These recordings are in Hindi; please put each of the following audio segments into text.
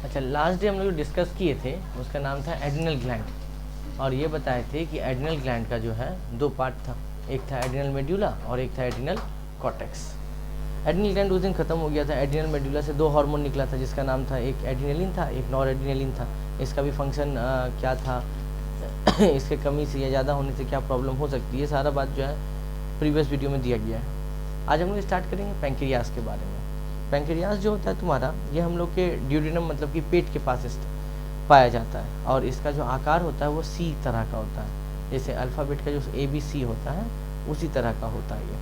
अच्छा, लास्ट डे हम लोग डिस्कस किए थे उसका नाम था एड्रिनल ग्लैंड, और ये बताए थे कि एड्रिनल ग्लैंड का जो है दो पार्ट था, एक था एड्रिनल मेड्यूला और एक था एड्रिनल कॉर्टेक्स। एड्रिनल ग्लैंड उस दिन खत्म हो गया था। एड्रिनल मेड्यूला से दो हार्मोन निकला था जिसका नाम था, एक एड्रिनलिन था, एक नॉर एड्रिनलिन था। इसका भी फंक्शन क्या था, इसके कमी से या ज़्यादा होने से क्या प्रॉब्लम हो सकती है, सारा बात जो है प्रीवियस वीडियो में दिया गया है। आज हम लोग स्टार्ट करेंगे पैंक्रियास के बारे में। पैंक्रियास जो होता है तुम्हारा, ये हम लोग के ड्यूडेनम मतलब कि पेट के पास पाया जाता है, और इसका जो आकार होता है वो सी तरह का होता है, जैसे अल्फ़ाबेट का जो ABC होता है उसी तरह का होता है ये,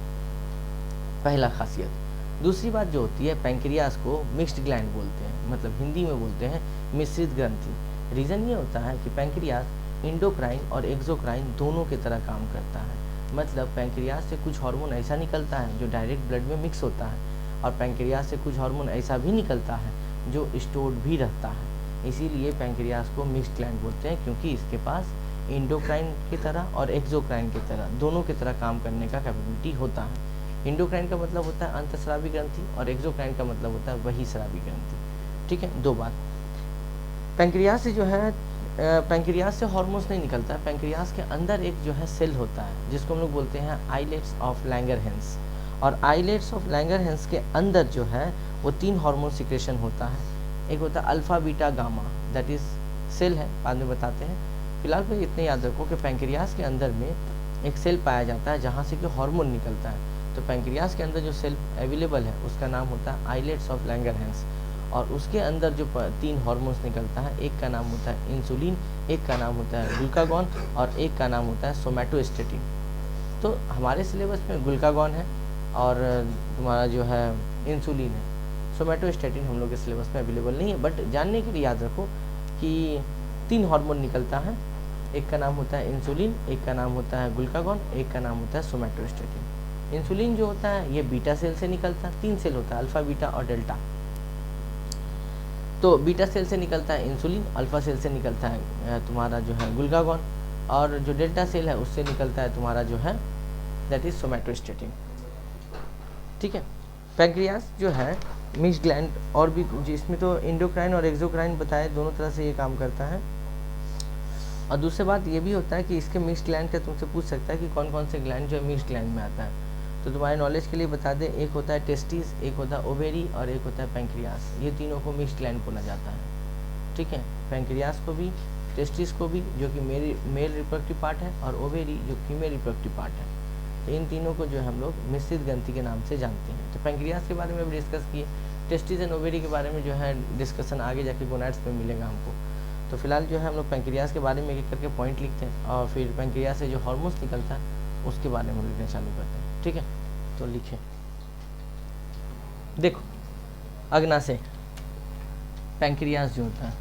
पहला खासियत। दूसरी बात जो होती है, पैंक्रियास को मिक्स्ड ग्लैंड बोलते हैं, मतलब हिंदी में बोलते हैं मिश्रित ग्रंथि। रीज़न ये होता है कि पैंक्रियास इंडोक्राइन और एक्सोक्राइन दोनों की तरह काम करता है। मतलब पैंक्रियास से कुछ हार्मोन ऐसा निकलता है जो डायरेक्ट ब्लड में मिक्स होता है, और पैंक्रियास से कुछ हार्मोन ऐसा भी निकलता है जो स्टोर्ड भी रहता है। इसीलिए पैंक्रियास को मिक्स्ड ग्लैंड बोलते हैं, क्योंकि इसके पास इंडोक्राइन की तरह और एक्सोक्राइन की तरह दोनों की तरह काम करने का कैपेबिलिटी होता है। इंडोक्राइन का मतलब होता है अंतस्रावी ग्रंथि, और एक्सोक्राइन का मतलब होता है बहिस्रावी ग्रंथि। ठीक है, दो बात। पैंक्रियास से जो है पैंक्रियास से हार्मोन्स नहीं निकलता है। पैंक्रियास के अंदर एक जो है सेल होता है जिसको हम लोग बोलते हैं आइलेट्स ऑफ लैंगरहैंस, और आइलेट्स ऑफ लैंगरहैंस के अंदर जो है वो 3 हार्मोन सिक्रेशन होता है। एक होता है alpha beta gamma, that is cell है, बाद में बताते हैं। फिलहाल पर इतने याद रखो कि पैंक्रियास के अंदर में एक सेल पाया जाता है जहाँ से कि हार्मोन निकलता है। तो पैंक्रियास के अंदर जो सेल अवेलेबल है उसका नाम होता है आइलेट्स ऑफ लैंगरहैंस, और उसके अंदर जो 3 हार्मोन्स निकलता है, एक का नाम होता है इंसुलिन, एक का नाम होता है ग्लूकागॉन, और एक का नाम होता है सोमैटोस्टेटिन। तो हमारे सिलेबस में ग्लूकागॉन है और तुम्हारा जो है इंसुलिन है। सोमैटोस्टेटिन हम लोग के सिलेबस में अवेलेबल नहीं है, बट जानने के लिए याद रखो कि 3 हार्मोन निकलता है, एक का नाम होता है इंसुलिन, एक का नाम होता है ग्लूकागॉन, एक का नाम होता है सोमैटोस्टेटिन। इंसुलिन जो होता है ये बीटा सेल से निकलता है, 3 सेल होता है, अल्फा बीटा और डेल्टा। तो बीटा सेल से निकलता है इंसुलिन, अल्फा सेल से निकलता है तुम्हारा जो है ग्लूकागॉन, और जो डेल्टा सेल है उससे निकलता है तुम्हारा जो है दैट इज सोमैटोस्टेटिन। ठीक है, पैंक्रियास जो है मिक्स्ड ग्लैंड, और भी जिसमें तो इंडोक्राइन और एक्सोक्राइन बताए, दोनों तरह से ये काम करता है। और दूसरी बात ये भी होता है कि इसके मिक्स्ड ग्लैंड का तुमसे पूछ सकता है कि कौन कौन से ग्लैंड जो है मिक्स्ड ग्लैंड में आता है। तो तुम्हारे नॉलेज के लिए बता दें, एक होता है टेस्टिस, एक होता है ओवेरी, और एक होता है पैंक्रियास। ये तीनों को मिक्स्ड ग्लैंड बोला जाता है। ठीक है, पैंक्रियास को भी, टेस्टिस को भी जो कि मेल रिप्रोडक्टिव पार्ट है, और ओवेरी जो फीमेल रिप्रोडक्टिव पार्ट है। तो इन तीनों को जो है हम लोग मिश्रित ग्रंथि के नाम से जानते हैं। तो पैंक्रियास के बारे में भी डिस्कस किए, टेस्टिस एंड ओवेरी के बारे में जो है डिस्कशन आगे जाके गोनाड्स में मिलेगा हमको। तो फिलहाल जो है हम लोग पैंक्रियास के बारे में एक करके पॉइंट लिखते हैं, और फिर पैंक्रियास से जो हार्मोन्स निकलता है उसके बारे में लिखना चालू करते हैं। ठीक है, तो लिखें, देखो अग्नाशय पैंक्रियास जो होता है,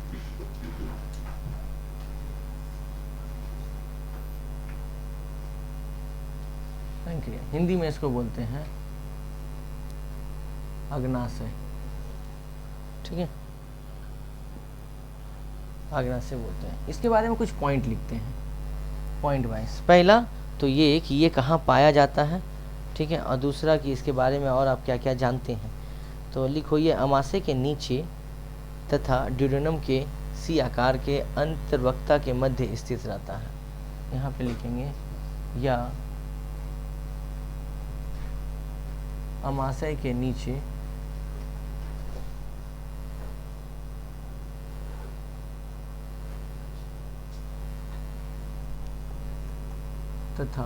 पैंक्रियास हिंदी में इसको बोलते हैं अग्नाशय। ठीक है, अग्नाशय बोलते हैं। इसके बारे में कुछ पॉइंट लिखते हैं, पॉइंट वाइज। पहला तो ये कि ये कहाँ पाया जाता है, ठीक है, और दूसरा कि इसके बारे में और आप क्या क्या जानते हैं। तो लिखो, ये अमाशय के नीचे तथा ड्यूडेनम के सी आकार के अंतर्वक्ता के मध्य स्थित रहता है। यहाँ पे लिखेंगे, या अमाशय के नीचे तथा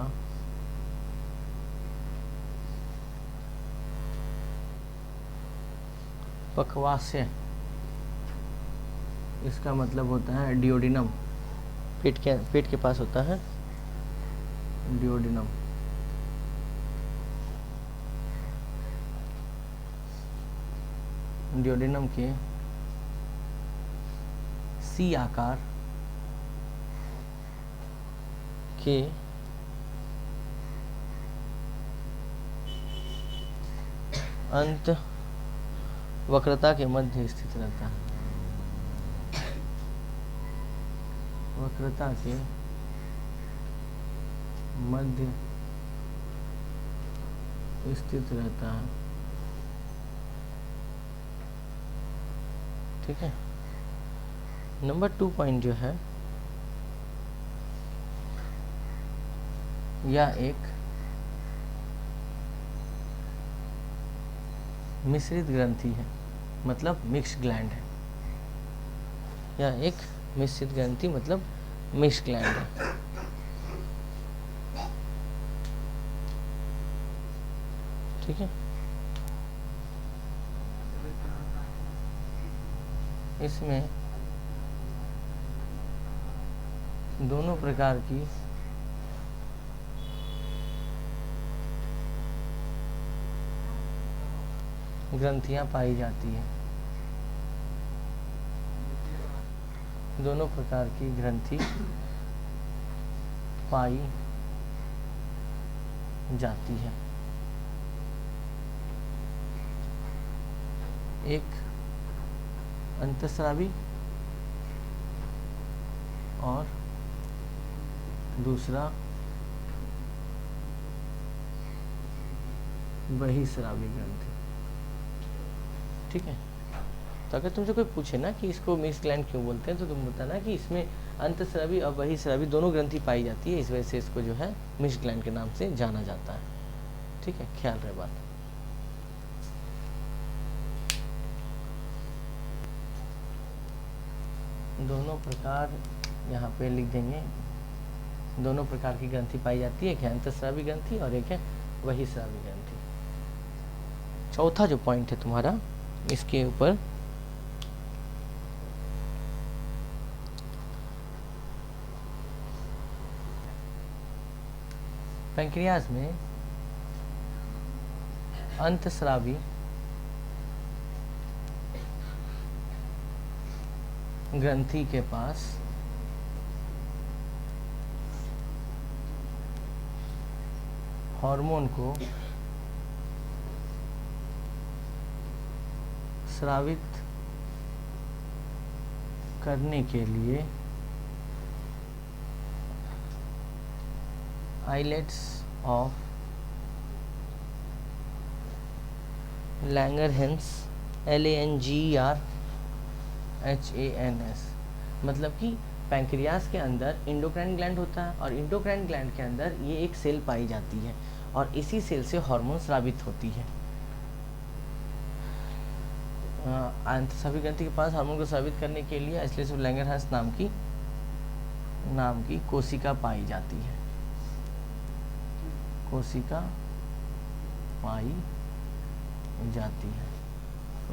पक्वाशय, इसका मतलब होता है डियोडिनम, पेट के पास होता है डियोडिनम। डियोडिनम के सी आकार के अंत वक्रता के मध्य स्थित रहता है, वक्रता के मध्य स्थित रहता है। ठीक है, नंबर 2 पॉइंट जो है, यह एक मिश्रित ग्रंथि है, मतलब मिक्स ग्लैंड है। यह एक मिश्रित ग्रंथि मतलब मिक्स ग्लैंड है। ठीक है, इसमें दोनों प्रकार की ग्रंथियां पाई जाती है। दोनों प्रकार की ग्रंथि पाई जाती है। एक अंतःस्रावी और दूसरा बहिस्रावी ग्रंथि। ठीक है, तो अगर तुमसे कोई पूछे ना कि इसको मिक्स ग्लैंड क्यों बोलते हैं, तो तुम बताना कि इसमें अंतःस्रावी और बहिस्रावी दोनों ग्रंथि पाई जाती है, इस वजह से इसको जो है मिक्स ग्लैंड के नाम से जाना जाता है। ठीक है, ख्याल रहे बात। दोनों प्रकार यहाँ पे लिख देंगे, दोनों प्रकार की ग्रंथि पाई जाती है, एक है अंतःस्रावी ग्रंथि और एक है बहिस्रावी ग्रंथि। चौथा जो पॉइंट है तुम्हारा, इसके ऊपर पैंक्रियाज में अंतःस्रावी ग्रंथि के पास हार्मोन को स्रावित करने के लिए आइलेट्स ऑफ लैंगरहैंस LANGERHANS, मतलब कि पैंक्रियाज के अंदर इंडोक्राइन ग्लैंड होता है और इंडोक्राइन ग्लैंड के अंदर ये एक सेल पाई जाती है और इसी सेल से हार्मोन स्रावित होती है। अंतःस्रावी ग्रंथि के पास हार्मोन को स्रावित करने के लिए आइलेट्स ऑफ लैंगरहैंस नाम की कोशिका पाई जाती है, कोशिका पाई जाती है।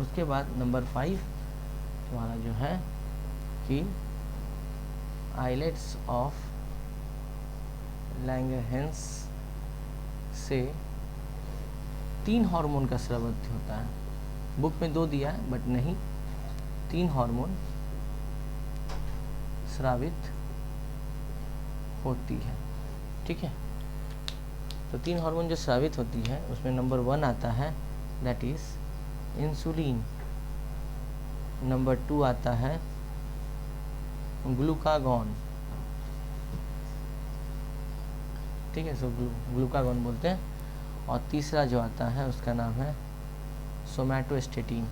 उसके बाद नंबर 5 तुम्हारा जो है कि आइलेट्स ऑफ लैंगरहैंस से 3 हार्मोन का स्राव होता है। बुक में 2 दिया है बट नहीं, 3 हार्मोन स्रावित होती है। ठीक है, तो 3 हार्मोन जो स्रावित होती है उसमें नंबर 1 आता है, दैट इज इंसुलिन। नंबर 2 आता है ग्लूकागॉन। ठीक है, सो ग्लूकागॉन बोलते हैं। और तीसरा जो आता है उसका नाम है सोमैटोस्टेटिन।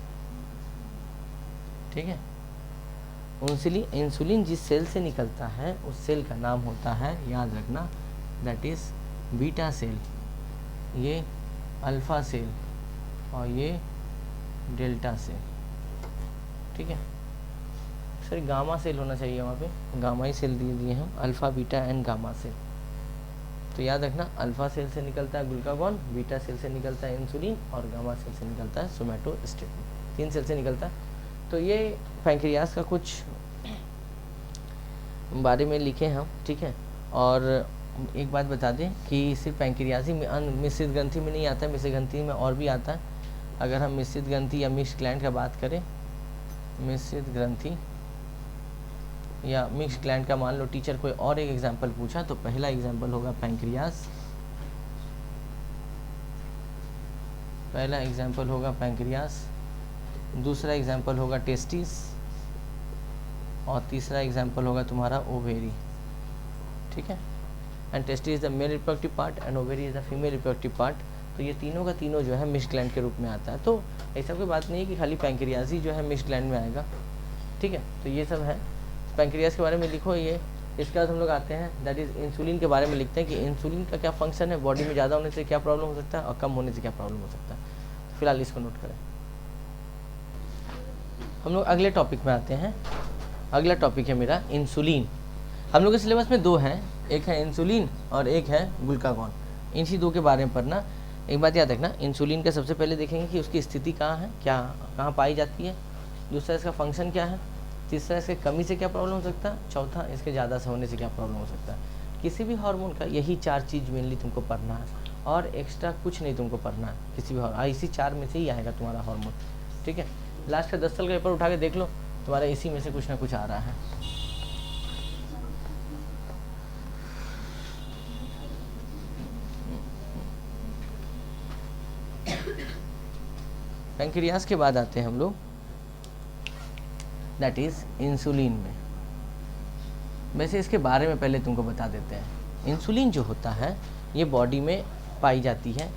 ठीक है, इंसुलिन जिस सेल से निकलता है उस सेल का नाम होता है, याद रखना, दैट इज बीटा सेल, ये अल्फा सेल और ये डेल्टा सेल। ठीक है, सर गामा सेल होना चाहिए, वहाँ पे गामा ही सेल दिए हम, alpha beta and gamma cell. तो याद रखना, अल्फा सेल से निकलता है ग्लूकागॉन, बीटा सेल से निकलता है इंसुलिन और गामा सेल से निकलता है सोमैटोस्टेटिन। 3 सेल से निकलता है। तो ये पैंक्रियाज का कुछ बारे में लिखे हम। ठीक है, और एक बात बता दें कि सिर्फ पैंक्रियाज ही मिश्रित ग्रंथि में नहीं आता है, मिश्रित ग्रंथि में और भी आता है। अगर हम मिश्रित ग्रंथि या मिक्स ग्लैंड का बात करें, मिश्रित ग्रंथि या मिक्स ग्लैंड का मान लो टीचर कोई और एक एग्जाम्पल पूछा, तो पहला एग्जाम्पल होगा पैंक्रियाज, पहला एग्जाम्पल होगा पैंक्रियाज, दूसरा एग्जाम्पल होगा टेस्टिस और तीसरा एग्जाम्पल होगा तुम्हारा ओवेरी। ठीक है, and testis is the male reproductive part and ovary is the female reproductive part. तो ये तीनों का तीनों जो है मिक्स ग्लैंड के रूप में आता है। तो ऐसा कोई बात नहीं है कि खाली पैंक्रियाज ही जो है मिक्स ग्लैंड में आएगा। ठीक है, तो ये सब है। पैंक्रियाज के बारे में लिखो ये। इसके बाद हम लोग आते हैं दैट इज़ इंसुलिन के बारे में लिखते हैं कि इंसुलिन का क्या फंक्शन है, बॉडी में ज़्यादा होने से क्या प्रॉब्लम हो सकता है और कम होने से क्या प्रॉब्लम हो सकता है। तो फिलहाल इसको नोट करें। हम लोग अगले टॉपिक में आते हैं। अगला टॉपिक है मेरा इंसुलिन। हम लोग के सिलेबस में 2 हैं, एक है इंसुलिन और एक है ग्लूकागॉन। इन्हीं 2 के बारे में पढ़ना। एक बात याद रखना, इंसुलिन का सबसे पहले देखेंगे कि उसकी स्थिति कहाँ है, क्या कहाँ पाई जाती है, दूसरा इसका फंक्शन क्या है, तीसरा इसके कमी से क्या प्रॉब्लम हो सकता है, चौथा इसके ज़्यादा से होने से क्या प्रॉब्लम हो सकता है। किसी भी हार्मोन का यही 4 चीज़ मेनली तुमको पढ़ना है और एक्स्ट्रा कुछ नहीं तुमको पढ़ना है किसी भी हार्मोन। इसी 4 में से ही आएगा तुम्हारा हार्मोन, ठीक है। लास्ट का 10 साल का पेपर उठा के देख लो, तुम्हारा इसी में से कुछ ना कुछ आ रहा है। पैंक्रियाज के बाद आते हैं हम लोग दैट इज़ इंसुलिन में। वैसे इसके बारे में पहले तुमको बता देते हैं। इंसुलिन जो होता है ये बॉडी में पाई जाती है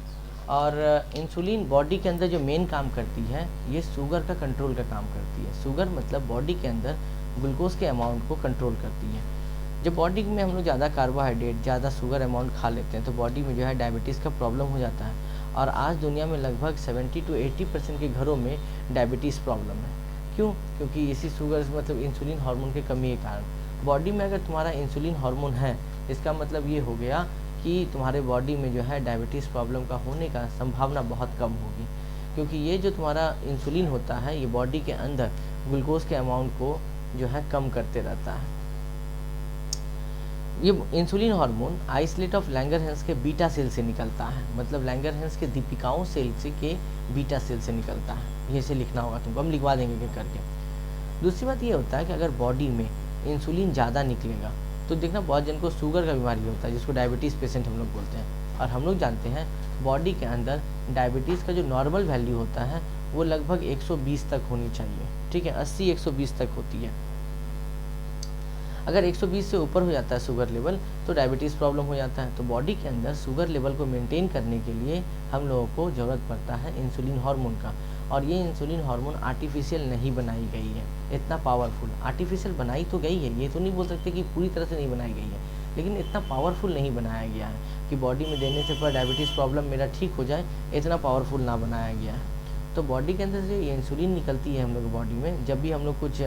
और इंसुलिन बॉडी के अंदर जो मेन काम करती है ये शुगर का कंट्रोल का काम करती है। शुगर मतलब बॉडी के अंदर ग्लूकोज के अमाउंट को कंट्रोल करती है। जब बॉडी में हम लोग ज़्यादा कार्बोहाइड्रेट, ज़्यादा शुगर अमाउंट खा लेते हैं तो बॉडी में जो है डायबिटीज़ का प्रॉब्लम हो जाता है। और आज दुनिया में लगभग 70 to 80% के घरों में डायबिटीज़ प्रॉब्लम है। क्यों? क्योंकि इसी शुगर मतलब इंसुलिन हार्मोन की कमी के कारण। बॉडी में अगर तुम्हारा इंसुलिन हार्मोन है, इसका मतलब ये हो गया कि तुम्हारे बॉडी में जो है डायबिटीज़ प्रॉब्लम का होने का संभावना बहुत कम होगी, क्योंकि ये जो तुम्हारा इंसुलिन होता है ये बॉडी के अंदर ग्लूकोज के अमाउंट को जो है कम करते रहता है। ये insulin hormone isolate of Langerhans के बीटा सेल से निकलता है, मतलब लैंगरहैंस के दीपिकाओं सेल से के बीटा सेल से निकलता है। ये से लिखना होगा तुमको, हम लिखवा देंगे करके। दूसरी बात ये होता है कि अगर बॉडी में इंसुलिन ज़्यादा निकलेगा तो देखना बहुत जन को शुगर का बीमारी होता है, जिसको डायबिटीज़ पेशेंट हम लोग बोलते हैं। और हम लोग जानते हैं बॉडी के अंदर डायबिटीज़ का जो नॉर्मल वैल्यू होता है वो लगभग 120 तक होनी चाहिए, ठीक है। 80-120 तक होती है। अगर 120 से ऊपर हो जाता है शुगर लेवल तो डायबिटीज़ प्रॉब्लम हो जाता है। तो बॉडी के अंदर शुगर लेवल को मेंटेन करने के लिए हम लोगों को ज़रूरत पड़ता है इंसुलिन हार्मोन का। और ये इंसुलिन हार्मोन आर्टिफिशियल नहीं बनाई गई है, इतना पावरफुल। आर्टिफिशियल बनाई तो गई है, ये तो नहीं बोल सकते कि पूरी तरह से नहीं बनाई गई है, लेकिन इतना पावरफुल नहीं बनाया गया है कि बॉडी में देने से पर डायबिटीज़ प्रॉब्लम मेरा ठीक हो जाए, इतना पावरफुल ना बनाया गया है। तो बॉडी के अंदर से ये इंसुलिन निकलती है हम लोग बॉडी में। जब भी हम लोग कुछ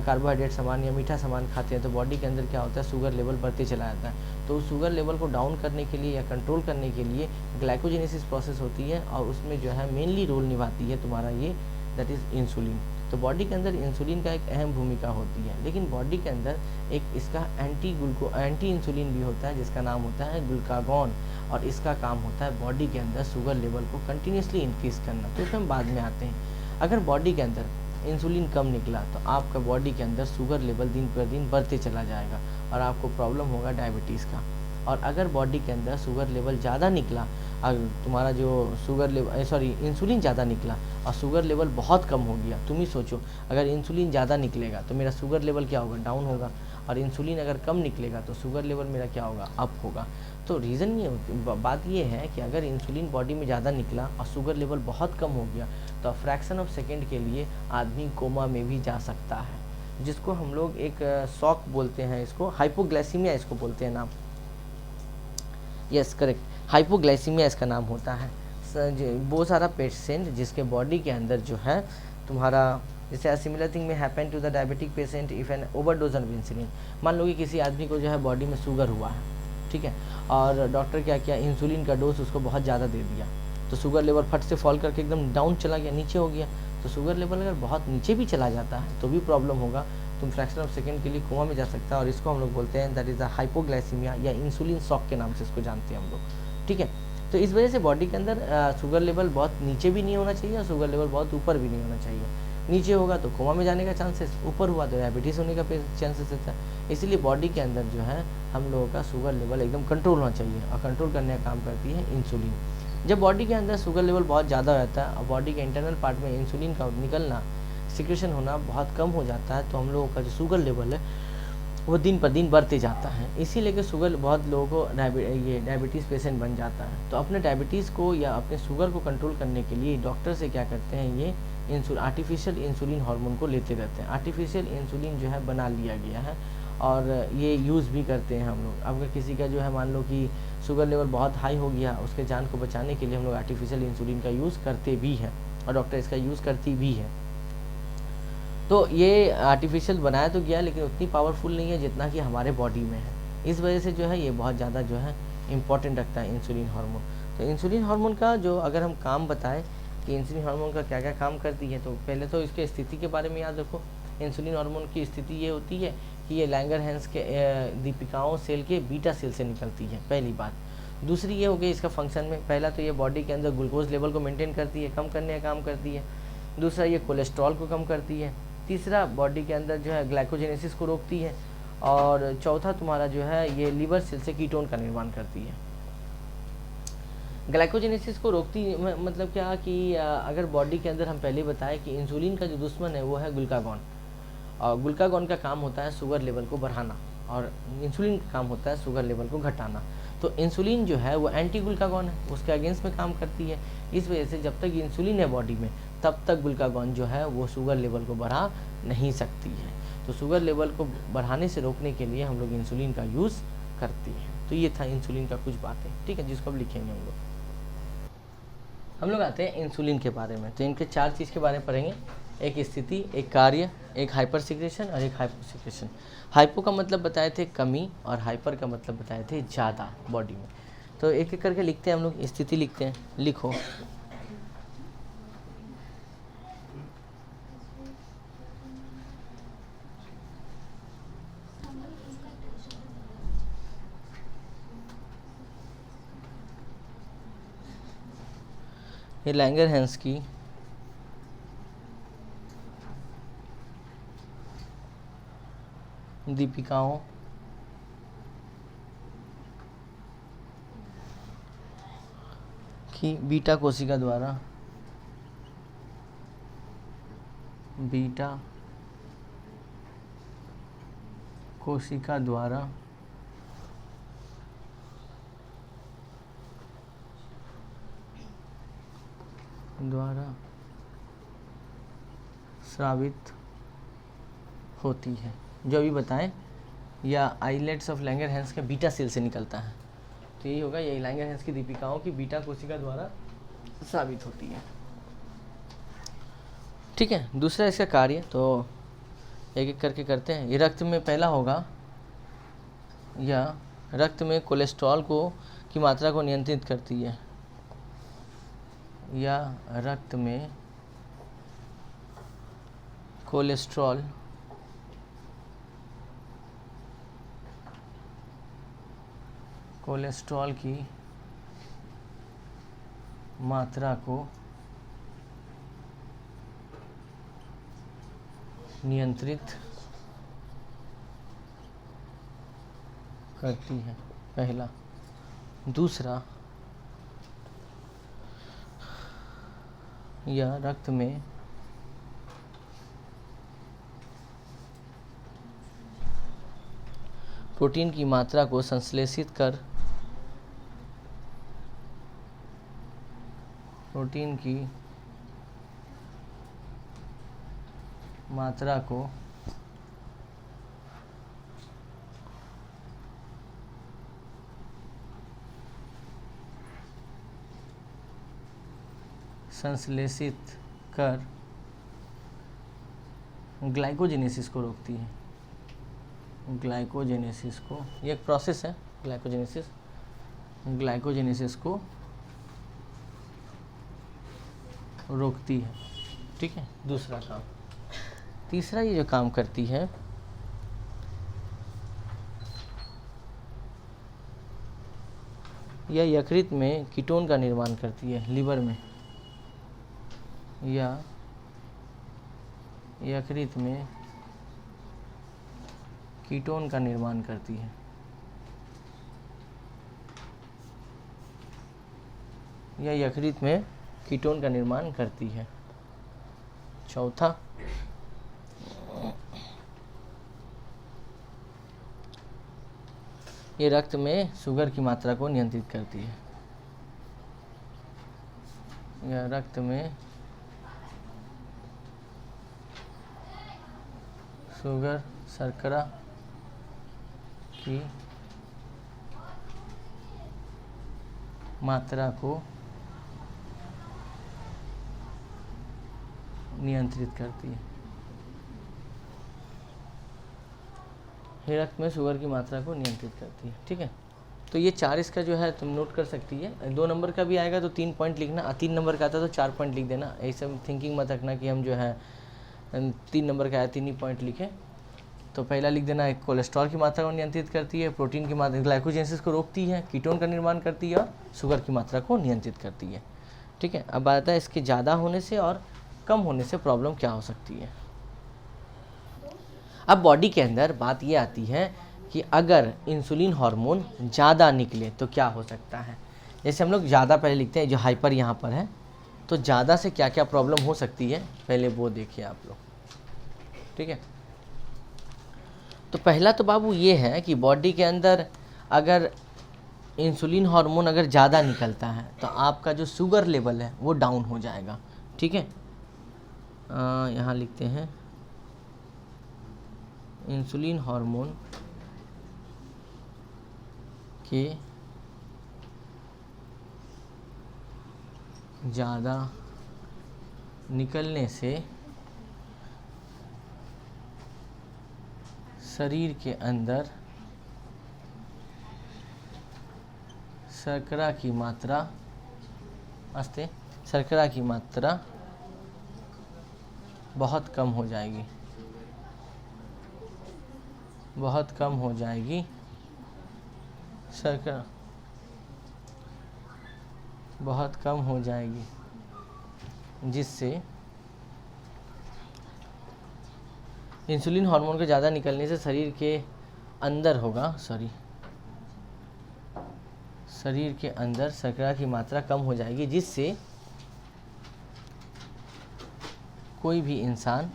कार्बोहाइड्रेट सामान या मीठा सामान खाते हैं तो बॉडी के अंदर क्या होता है, शुगर लेवल बढ़ते चला जाता है। तो उस शुगर लेवल को डाउन करने के लिए या कंट्रोल करने के लिए ग्लाइकोजेनेसिस प्रोसेस होती है और उसमें जो है मेनली रोल निभाती है तुम्हारा ये दैट इज़ इंसुलिन। तो बॉडी के अंदर इंसुलिन का एक अहम भूमिका होती है। लेकिन बॉडी के अंदर एक इसका एंटी इंसुलिन भी होता है जिसका नाम होता है ग्लूकागॉन, और इसका काम होता है बॉडी के अंदर शुगर लेवल को कंटिन्यूसली इंक्रीज़ करना। तो हम बाद में आते हैं। अगर बॉडी के अंदर इंसुलिन कम निकला तो आपका बॉडी के अंदर शुगर लेवल दिन पर दिन बढ़ते चला जाएगा और आपको प्रॉब्लम होगा डायबिटीज़ का। और अगर बॉडी के अंदर शुगर लेवल ज़्यादा निकला, अगर तुम्हारा जो शुगर लेवल इंसुलिन ज़्यादा निकला और शुगर लेवल बहुत कम हो गया, तुम ही सोचो अगर इंसुलिन ज़्यादा निकलेगा तो मेरा शुगर लेवल क्या होगा, डाउन होगा। और इंसुलिन अगर कम निकलेगा तो शुगर लेवल मेरा क्या होगा, अप होगा। तो रीज़न ये बात ये है कि अगर इंसुलिन बॉडी में ज़्यादा निकला और शुगर लेवल बहुत कम हो गया तो फ्रैक्शन ऑफ सेकेंड के लिए आदमी कोमा में भी जा सकता है, जिसको हम लोग एक शॉक बोलते हैं, इसको हाइपोग्लाइसीमिया इसको बोलते हैं नाम। यस करेक्ट, हाइपोग्लाइसीमिया इसका नाम होता है। बहुत सारा पेशेंट जिसके बॉडी के अंदर जो है तुम्हारा जैसे सिमिलर थिंग में happen to the diabetic patient if an overdose of insulin. मान लो कि किसी आदमी को जो है बॉडी में शुगर हुआ है, ठीक है, और डॉक्टर क्या किया, इंसुलिन का डोज उसको बहुत ज़्यादा दे दिया तो शुगर लेवल फट से फॉल करके एकदम डाउन चला गया, नीचे हो गया। तो शुगर लेवल अगर बहुत नीचे भी चला जाता है तो भी प्रॉब्लम होगा, तुम फ्रैक्शन ऑफ सेकेंड के लिए कोमा में जा सकता है। और इसको हम लोग बोलते हैं दैट इज़ द हाइपोग्लाइसीमिया या इंसुलिन शॉक के नाम से इसको जानते हैं हम लोग, ठीक है। तो इस वजह से बॉडी के अंदर शुगर लेवल बहुत नीचे भी नहीं होना चाहिए और शुगर लेवल बहुत ऊपर भी नहीं होना चाहिए। नीचे होगा तो कोमा में जाने का चांसेस, ऊपर हुआ तो डायबिटीज़ होने का चांसेस रहता है। इसीलिए बॉडी के अंदर जो है हम लोगों का शुगर लेवल एकदम कंट्रोल होना चाहिए और कंट्रोल करने का काम करती है इंसुलिन। जब बॉडी के अंदर शुगर लेवल बहुत ज़्यादा हो जाता है और बॉडी के इंटरनल पार्ट में इंसुलिन का निकलना, सिक्रेशन होना बहुत कम हो जाता है तो हम लोगों का जो शुगर लेवल है वो दिन पर दिन बढ़ते जाता है। इसीलिए कि शुगर बहुत लोगों को ये डायबिटीज़ पेशेंट बन जाता है। तो अपने डायबिटीज़ को या अपने शुगर को कंट्रोल करने के लिए डॉक्टर से क्या करते हैं, ये आर्टिफिशियल इंसुलिन हार्मोन को लेते रहते हैं। आर्टिफिशियल इंसुलिन जो है बना लिया गया है और ये यूज़ भी करते हैं हम लोग। अगर किसी का जो है मान लो कि शुगर लेवल बहुत हाई हो गया, उसके जान को बचाने के लिए हम लोग आर्टिफिशियल इंसुलिन का यूज़ करते भी हैं और डॉक्टर इसका यूज़ करती भी है। तो ये आर्टिफिशियल बनाया तो गया लेकिन उतनी पावरफुल नहीं है जितना कि हमारे बॉडी में है। इस वजह से जो है ये बहुत ज़्यादा जो है इम्पॉर्टेंट रखता है इंसुलिन हार्मोन। तो इंसुलिन हार्मोन का जो अगर हम काम बताएं कि इंसुलिन हार्मोन का क्या क्या काम करती है, तो पहले तो इसके स्थिति के बारे में याद रखो। इंसुलिन हार्मोन की स्थिति ये होती है कि ये लैंगरहैंस के दीपिकाओं सेल के बीटा सेल से निकलती है, पहली बात। दूसरी ये हो गई इसका फंक्शन में, पहला तो ये बॉडी के अंदर ग्लूकोज लेवल को मेंटेन करती है, कम करने का काम करती है। दूसरा ये कोलेस्ट्रॉल को कम करती है। तीसरा बॉडी के अंदर जो है ग्लाइकोजेनेसिस को रोकती है। और चौथा तुम्हारा जो है ये लीवर सेल से कीटोन का निर्माण करती है। ग्लाइकोजेनेसिस को रोकती मतलब क्या कि अगर बॉडी के अंदर हम पहले बताएं कि इंसुलिन का जो दुश्मन है वो है ग्लूकागॉन, और ग्लूकागॉन का काम होता है शुगर लेवल को बढ़ाना और इंसुलिन का काम होता है शुगर लेवल को घटाना। तो इंसुलिन जो है वो एंटी ग्लूकागॉन है, उसके अगेंस्ट में काम करती है। इस वजह से जब तक इंसुलिन है बॉडी में तब तक ग्लूकागॉन जो है वो शुगर लेवल को बढ़ा नहीं सकती है। तो शुगर लेवल को बढ़ाने से रोकने के लिए हम लोग इंसुलिन का यूज़ करती हैं। तो ये था इंसुलिन का कुछ बातें, ठीक है, जिसको अब लिखेंगे हम लोग आते हैं इंसुलिन के बारे में। तो इनके 4 चीज़ के बारे में पढ़ेंगे, एक स्थिति, एक कार्य, एक हाइपर सिक्रेशन और एक हाइपो सिक्रेशन। हाइपो का मतलब बताए थे कमी और हाइपर का मतलब बताए थे ज़्यादा बॉडी में। तो एक एक करके लिखते हैं हम लोग। स्थिति लिखते हैं, लिखो। ये लैंगरहैंस की दीपिकाओं की बीटा कोशिका द्वारा स्रावित होती है, जो अभी बताएं, या आइलेट्स ऑफ लैंगरहैंस के बीटा सेल से निकलता है। तो यही होगा, यही लैंगरहैंस की दीपिकाओं की बीटा कोशिका द्वारा स्रावित होती है, ठीक है। दूसरा इसका कार्य, तो एक एक करके करते हैं। ये रक्त में पहला होगा, या रक्त में कोलेस्ट्रॉल की मात्रा को नियंत्रित करती है, या रक्त में कोलेस्ट्रॉल की मात्रा को नियंत्रित करती है, पहला। दूसरा, या रक्त में प्रोटीन की मात्रा को संश्लेषित कर प्रोटीन की मात्रा को संश्लेषित कर ग्लाइकोजेनेसिस को रोकती है। ग्लाइकोजेनेसिस को, ये एक प्रोसेस है, ग्लाइकोजेनेसिस को रोकती है, ठीक है। दूसरा काम। तीसरा ये जो काम करती है, यह यकृत में कीटोन का निर्माण करती है, लीवर में, या यकृत में कीटोन का निर्माण करती है, या यकृत में कीटोन का निर्माण करती है। चौथा, ये रक्त में शुगर की मात्रा को नियंत्रित करती है, या रक्त में शुगर शर्करा की मात्रा को नियंत्रित करती है। रक्त में शुगर की मात्रा को नियंत्रित करती है। ठीक है, तो ये 4 इसका जो है तुम नोट कर सकती है। 2 नंबर का भी आएगा तो 3 पॉइंट लिखना, 3 नंबर का आता तो 4 पॉइंट लिख देना। ऐसे थिंकिंग मत रखना कि हम जो है 3 नंबर का आया 3 ही पॉइंट लिखें। तो पहला लिख देना, एक कोलेस्ट्रॉल की मात्रा को नियंत्रित करती है, प्रोटीन की मात्रा ग्लाइकोजेनेसिस को रोकती है, कीटोन का निर्माण करती है और शुगर की मात्रा को नियंत्रित करती है। ठीक है, अब आता है इसके ज़्यादा होने से और कम होने से प्रॉब्लम क्या हो सकती है। अब बॉडी के अंदर बात ये आती है कि अगर इंसुलिन हार्मोन ज़्यादा निकले तो क्या हो सकता है। जैसे हम लोग ज़्यादा पहले लिखते हैं, जो हाइपर यहाँ पर है, तो ज़्यादा से क्या क्या प्रॉब्लम हो सकती है पहले वो देखिए आप लोग। ठीक है, तो पहला तो बाबू ये है कि बॉडी के अंदर अगर इंसुलिन हार्मोन अगर ज़्यादा निकलता है तो आपका जो शुगर लेवल है वो डाउन हो जाएगा। ठीक है, यहाँ लिखते हैं इंसुलिन हार्मोन के ज़्यादा निकलने से शरीर के अंदर शर्करा की मात्रा बहुत कम हो जाएगी, शर्करा बहुत कम हो जाएगी, जिससे इंसुलिन हार्मोन के ज़्यादा निकलने से शरीर के अंदर शर्करा की मात्रा कम हो जाएगी, जिससे कोई भी इंसान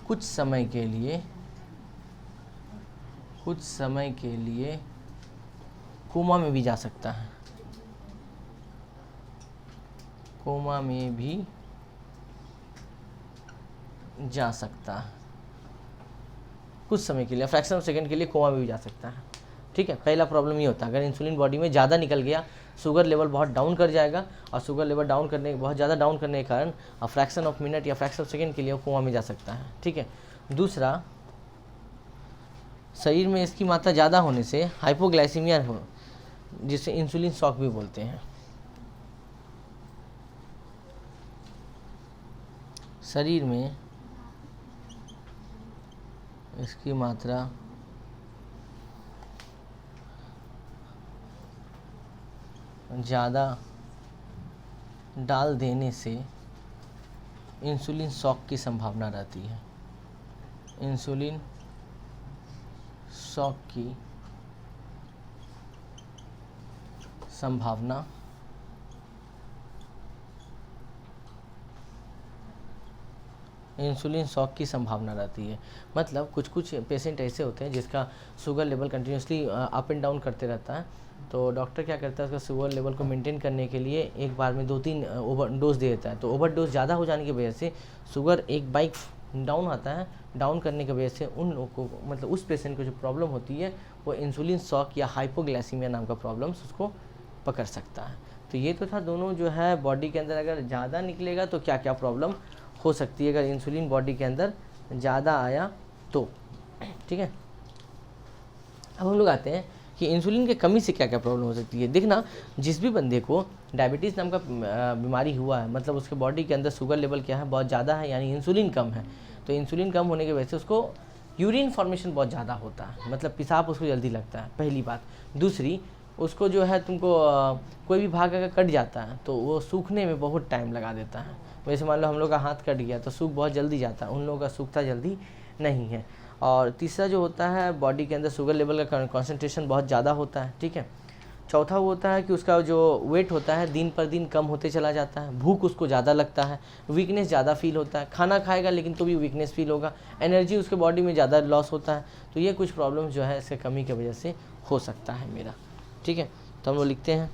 कुछ समय के लिए कोमा में भी जा सकता है, कुछ समय के लिए, फ्रैक्शन ऑफ सेकंड के लिए कोमा में भी जा सकता है। ठीक है, पहला प्रॉब्लम ये होता है, अगर इंसुलिन बॉडी में ज़्यादा निकल गया, शुगर लेवल बहुत डाउन कर जाएगा और शुगर लेवल बहुत ज़्यादा डाउन करने के कारण फ्रैक्शन ऑफ मिनट या फ्रैक्शन ऑफ सेकंड के लिए कोमा में जा सकता है। ठीक है, दूसरा, शरीर में इसकी मात्रा ज़्यादा होने से हाइपोग्लाइसीमिया हो, जिसे इंसुलिन शॉक भी बोलते हैं। शरीर में इसकी मात्रा ज़्यादा डाल देने से इंसुलिन शॉक की संभावना रहती है। इंसुलिन शॉक की संभावना रहती है। मतलब कुछ पेशेंट ऐसे होते हैं जिसका sugar level continuously up and down करते रहता है, तो डॉक्टर क्या करता है, उसका शुगर लेवल को मेंटेन करने के लिए एक बार में 2-3 ओवर डोज दे देता है। तो ओवर डोज ज़्यादा हो जाने की वजह से शुगर एक बाइक डाउन आता है, डाउन करने की वजह से उन लोगों को, मतलब उस पेशेंट को जो प्रॉब्लम होती है वो इंसुलिन शॉक या हाइपोग्लाइसीमिया नाम का प्रॉब्लम्स उसको पकड़ सकता है। तो ये तो था दोनों जो है बॉडी के अंदर अगर ज़्यादा निकलेगा तो क्या क्या प्रॉब्लम हो सकती है, अगर इंसुलिन बॉडी के अंदर ज़्यादा आया तो। ठीक है, अब हम लोग आते हैं कि इंसुलिन की कमी से क्या क्या प्रॉब्लम हो सकती है। देखना, जिस भी बंदे को डायबिटीज़ नाम का बीमारी हुआ है, मतलब उसके बॉडी के अंदर शुगर लेवल क्या है, बहुत ज़्यादा है, यानी इंसुलिन कम है। तो इंसुलिन कम होने की वजह से उसको यूरिन फॉर्मेशन बहुत ज़्यादा होता है, मतलब पेशाब उसको जल्दी लगता है, पहली बात। दूसरी, उसको जो है तुमको कोई भी भाग अगर कट जाता है तो वो सूखने में बहुत टाइम लगा देता है। वैसे मान लो हम लोग का हाथ कट गया तो सूख बहुत जल्दी जाता है, उन लोगों का सूखता जल्दी नहीं है। और तीसरा जो होता है, बॉडी के अंदर शुगर लेवल का कंसंट्रेशन बहुत ज़्यादा होता है। ठीक है, चौथा वो होता है कि उसका जो वेट होता है दिन पर दिन कम होते चला जाता है, भूख उसको ज़्यादा लगता है, वीकनेस ज़्यादा फील होता है, खाना खाएगा लेकिन तो भी वीकनेस फील होगा, एनर्जी उसके बॉडी में ज़्यादा लॉस होता है। तो ये कुछ प्रॉब्लम जो है इसके कमी की वजह से हो सकता है मेरा। ठीक है, तो हम लोग लिखते हैं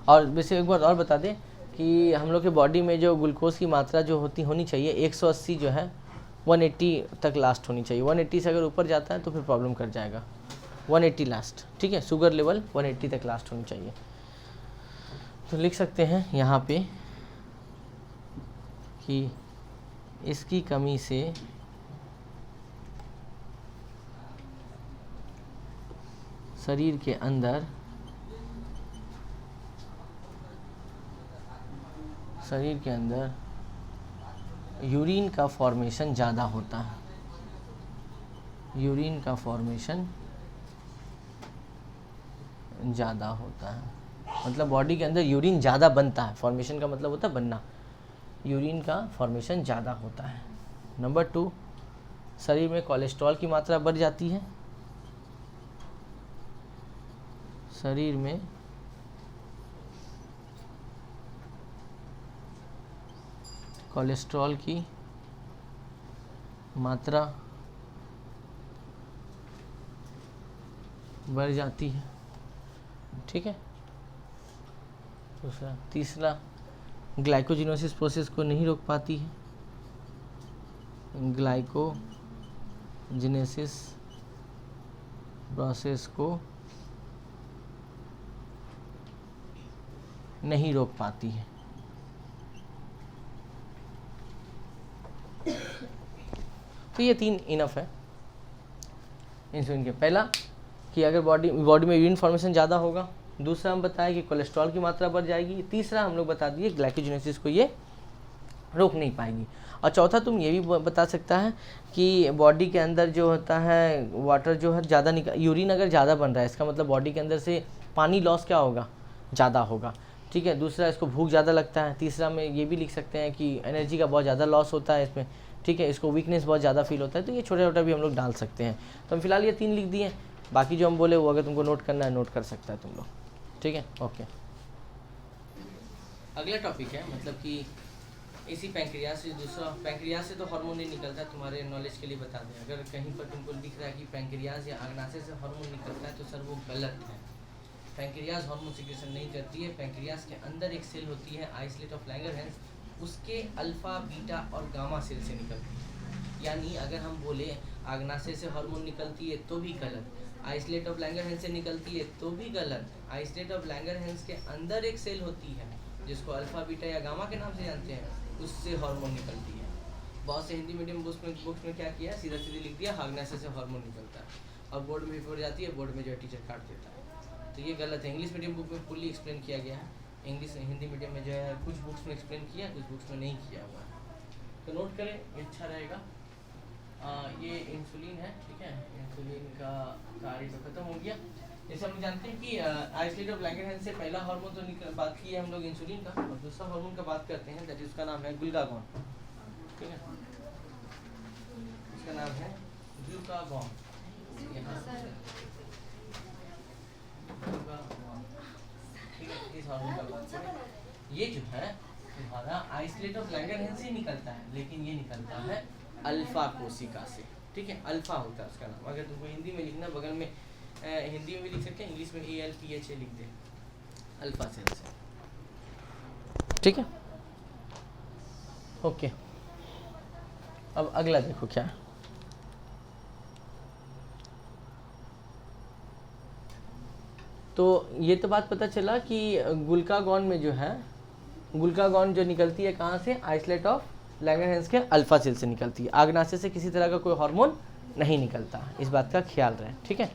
और वैसे एक बार और बता दें कि हम लोग के बॉडी में जो ग्लूकोज की मात्रा जो होनी चाहिए 180 जो है 180 तक लास्ट होनी चाहिए। 180 से अगर ऊपर जाता है तो फिर प्रॉब्लम कर जाएगा। 180 लास्ट, ठीक है, शुगर लेवल 180 तक लास्ट होनी चाहिए। तो लिख सकते हैं यहाँ पे कि इसकी कमी से शरीर के अंदर यूरिन का फॉर्मेशन ज़्यादा होता है। यूरिन का फॉर्मेशन ज़्यादा होता है, मतलब बॉडी के अंदर यूरिन ज़्यादा बनता है। फॉर्मेशन का मतलब होता है बनना, यूरिन का फॉर्मेशन ज़्यादा होता है। नंबर 2, शरीर में कोलेस्ट्रॉल की मात्रा बढ़ जाती है। शरीर में कोलेस्ट्रॉल की मात्रा बढ़ जाती है, ठीक है। दूसरा, तीसरा, ग्लाइकोजिनोसिस प्रोसेस को नहीं रोक पाती है। ग्लाइकोजिनेसिस प्रोसेस को नहीं रोक पाती है। तो ये 3 इनफ है इंसुलिन के। पहला कि अगर बॉडी में यूरिन फॉर्मेशन ज़्यादा होगा। दूसरा हम बताया कि कोलेस्ट्रॉल की मात्रा बढ़ जाएगी। तीसरा हम लोग बता दिए ग्लाइकोजिनेसिस को ये रोक नहीं पाएगी। और चौथा तुम ये भी बता सकता है कि बॉडी के अंदर जो होता है वाटर जो है ज़्यादा यूरिन अगर ज़्यादा बन रहा है इसका मतलब बॉडी के अंदर से पानी लॉस क्या होगा, ज़्यादा होगा, ठीक है। दूसरा, इसको भूख ज़्यादा लगता है। तीसरा में ये भी लिख सकते हैं कि एनर्जी का बहुत ज़्यादा लॉस होता है इसमें, ठीक है। इसको वीकनेस बहुत ज़्यादा फील होता है। तो ये छोटा छोटा भी हम लोग डाल सकते हैं। तो हम फिलहाल ये 3 लिख दिए। बाकी जो हम बोले वो अगर तुमको नोट करना है नोट कर सकता है तुम लोग, ठीक है। ओके, अगला टॉपिक है मतलब कि इसी पैंक्रियास से दूसरा, पैंक्रियास से तो हार्मोन नहीं निकलता। तुम्हारे नॉलेज के लिए बता दें, अगर कहीं पर तुमको दिख रहा है कि पैंक्रियास या अग्नाशय से हार्मोन निकलता है तो सर वो गलत है। पैंक्रियास हार्मोन सिक्रेशन नहीं करती है। पैंक्रियास के अंदर एक सेल होती है आइसलेट ऑफ लैंगरहैंस, उसके अल्फा, बीटा और गामा सेल से निकलती है। यानी अगर हम बोले अग्नाशय से हार्मोन निकलती है तो भी गलत, आइसलेट ऑफ लैंगरहैंस से निकलती है तो भी गलत। आइसलेट ऑफ लैंगरहैंस के अंदर एक सेल होती है जिसको अल्फा, बीटा या गामा के नाम से जानते हैं, उससे हार्मोन निकलती है। बहुत से हिंदी मीडियम बुक्स में क्या किया, सीधा सीधे लिख दिया अग्नाशय से हार्मोन निकलता है, और बोर्ड में भी पढ़ जाती है, बोर्ड में जो है टीचर काट देता है। तो ये गलत है। इंग्लिश मीडियम बुक में फुल्ली एक्सप्लेन किया गया है। हिंदी मीडियम में जो है कुछ बुक्स में एक्सप्लेन किया, कुछ बुक्स में नहीं किया हुआ है। तो नोट करें, अच्छा रहेगा। ये इंसुलिन है, ठीक है। इंसुलिन का कार्य तो खत्म हो गया। जैसे हम जानते हैं कि आइसलेट ऑफ लैंगरहैंस से पहला हार्मोन तो बात की है हम लोग इंसुलिन का, और दूसरा हार्मोन का बात करते हैं, दैट इज उसका नाम है ग्लूकागॉन, ठीक है। इसका नाम है ग्लूकागॉन। इस हार्मोन का बात करें, ये जो है तुम्हारा आइसलेट ऑफ लैंगरहैंस से निकलता है, लेकिन ये निकलता है अल्फा कोशिका से, ठीक है। अल्फा होता है उसका नाम। अगर तुमको हिंदी में लिखना, बगल में हिंदी में भी लिख सकते हैं, इंग्लिश में ALPHA लिख दे, अल्फा सेल से, ठीक है। ओके, अब अगला देखो क्या है। तो ये तो बात पता चला कि ग्लूकागॉन में जो है, ग्लूकागॉन जो निकलती है कहाँ से, आइसलेट ऑफ लैंगरहैंस के अल्फा सेल से निकलती है। अग्नाशय से किसी तरह का कोई हार्मोन नहीं निकलता, इस बात का ख्याल रहे, ठीक है।